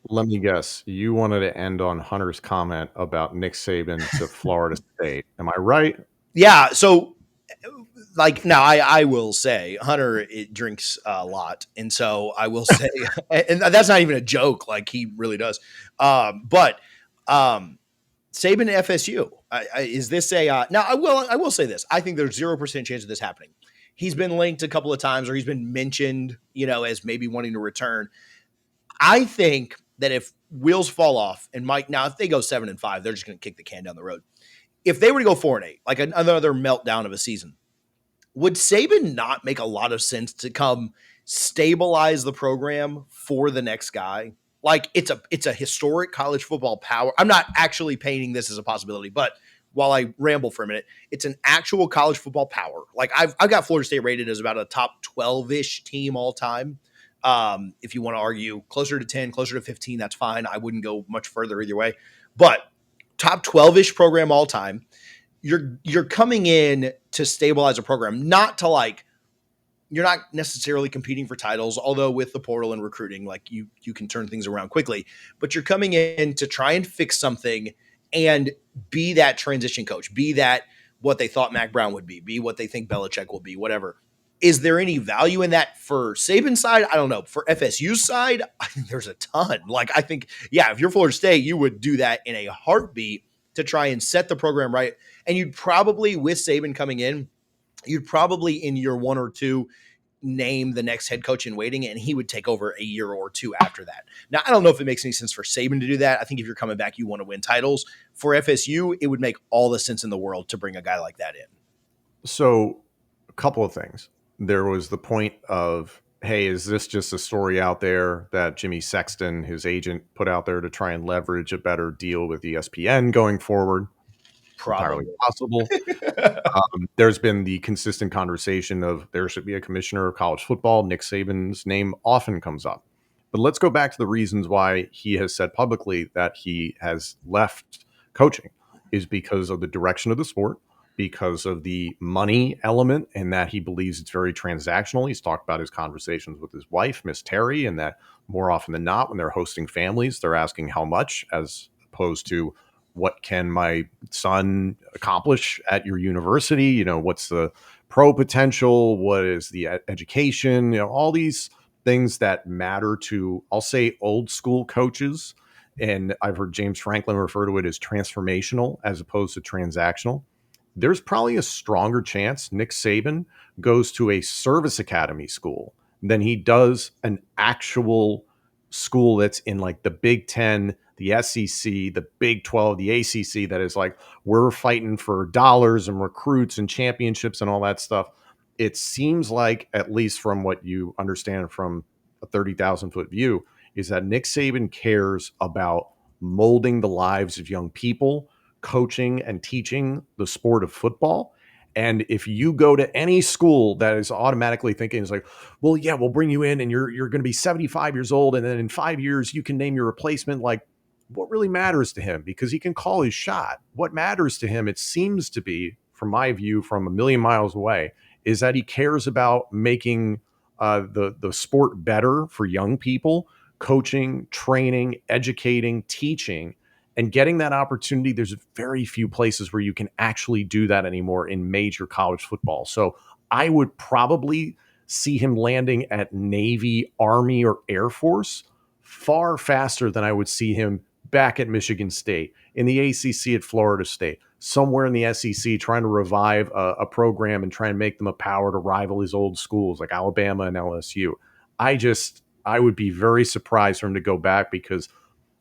Let me guess. You wanted to end on Hunter's comment about Nick Saban to Florida State. Am I right? Yeah. So, like, now I will say Hunter drinks a lot. And so I will say, and that's not even a joke. Like, he really does. But Saban to FSU. Is this a now? I will say this. I think there's 0% chance of this happening. He's been linked a couple of times, or he's been mentioned, as maybe wanting to return. I think that if wheels fall off, and Mike, now if they go 7-5, they're just going to kick the can down the road. If they were to go 4-8, like another meltdown of a season, would Saban not make a lot of sense to come stabilize the program for the next guy? Like, it's a historic college football power. I'm not actually painting this as a possibility, but while I ramble for a minute, it's an actual college football power. Like, I've got Florida State rated as about a top 12-ish team all time. If you want to argue closer to 10, closer to 15, that's fine. I wouldn't go much further either way. But top 12-ish program all time. You're coming in to stabilize a program, not to like, you're not necessarily competing for titles, although with the portal and recruiting, like you can turn things around quickly, but you're coming in to try and fix something and be that transition coach, be that what they thought Mac Brown would be what they think Belichick will be, whatever. Is there any value in that for Saban's side? I don't know. For FSU's side, I think there's a ton. Like, I think, yeah, if you're Florida State, you would do that in a heartbeat to try and set the program right. And you'd probably, with Saban coming in, you'd probably in year one or two name the next head coach in waiting, and he would take over a year or two after that. Now, I don't know if it makes any sense for Saban to do that. I think if you're coming back, you want to win titles. For FSU, it would make all the sense in the world to bring a guy like that in. So, a couple of things. There was the point of, hey, is this just a story out there that Jimmy Sexton, his agent, put out there to try and leverage a better deal with ESPN going forward? Entirely Probably. possible. There's been the consistent conversation of there should be a commissioner of college football. Nick Saban's name often comes up. But let's go back to the reasons why he has said publicly that he has left coaching is because of the direction of the sport, because of the money element, and that he believes it's very transactional. He's talked about his conversations with his wife, Miss Terry, and that more often than not, when they're hosting families, they're asking how much as opposed to what can my son accomplish at your university? What's the pro potential? What is the education? All these things that matter to, I'll say, old school coaches. And I've heard James Franklin refer to it as transformational as opposed to transactional. There's probably a stronger chance Nick Saban goes to a service academy school than he does an actual school that's in like the Big Ten, the SEC, the Big 12, the ACC, that is like, we're fighting for dollars and recruits and championships and all that stuff. It seems like, at least from what you understand from a 30,000-foot view, is that Nick Saban cares about molding the lives of young people, coaching and teaching the sport of football. And if you go to any school that is automatically thinking is like, well, yeah, we'll bring you in and you're going to be 75 years old. And then in 5 years, you can name your replacement. Like, what really matters to him? Because he can call his shot. What matters to him, it seems to be, from my view, from a million miles away, is that he cares about making the sport better for young people, coaching, training, educating, teaching, and getting that opportunity. There's very few places where you can actually do that anymore in major college football. So I would probably see him landing at Navy, Army, or Air Force far faster than I would see him back at Michigan State, in the ACC at Florida State, somewhere in the SEC, trying to revive a program and try and make them a power to rival his old schools like Alabama and LSU. I would be very surprised for him to go back, because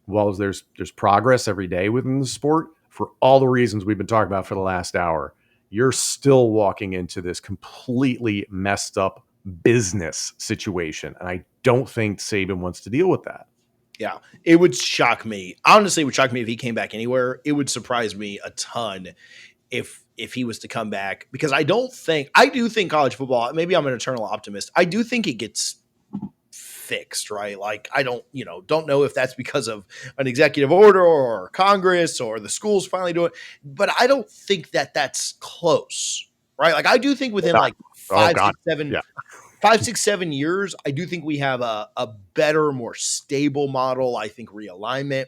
while there's progress every day within the sport, for all the reasons we've been talking about for the last hour, you're still walking into this completely messed up business situation. And I don't think Saban wants to deal with that. Yeah, it would shock me. Honestly, it would shock me if he came back anywhere. It would surprise me a ton if he was to come back, because I do think college football, maybe I'm an eternal optimist. I do think it gets fixed, right? Like, I don't know if that's because of an executive order or Congress or the schools finally do it, but I don't think that that's close, right? Like, I do think within like Oh, five, God. 6, 7, Yeah. 5, 6, 7 years, I do think we have a better, more stable model. I think realignment.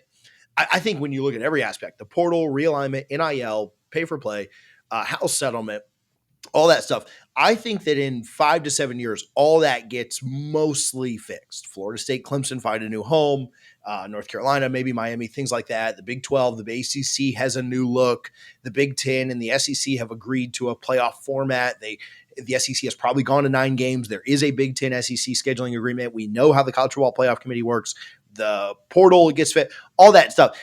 I think when you look at every aspect, the portal, realignment, NIL, pay for play, house settlement, all that stuff. I think that in 5 to 7 years, all that gets mostly fixed. Florida State, Clemson find a new home. North Carolina, maybe Miami, things like that. The Big 12, the ACC has a new look. The Big 10 and the SEC have agreed to a playoff format. The SEC has probably gone to 9 games. There is a Big 10 SEC scheduling agreement. We know how the College Football Playoff Committee works. The portal gets fit, all that stuff.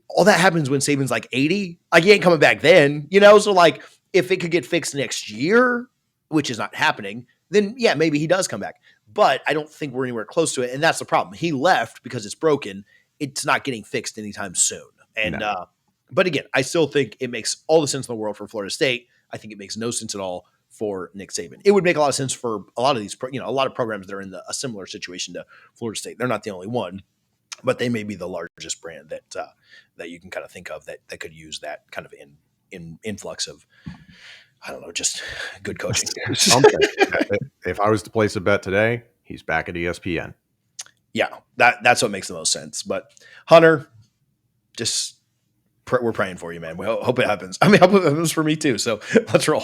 All that happens when Saban's like 80. Like, he ain't coming back then, So, like, if it could get fixed next year, which is not happening, then yeah, maybe he does come back. But I don't think we're anywhere close to it. And that's the problem. He left because it's broken. It's not getting fixed anytime soon. And, but again, I still think it makes all the sense in the world for Florida State. I think it makes no sense at all for Nick Saban. It would make a lot of sense for a lot of these, a lot of programs that are in a similar situation to Florida State. They're not the only one, but they may be the largest brand that you can kind of think of that could use that kind of influx of, I don't know, just good coaching. If I was to place a bet today, he's back at ESPN. Yeah, that's what makes the most sense. But Hunter, just we're praying for you, man. We hope it happens. I mean, I hope it happens for me too. So let's roll.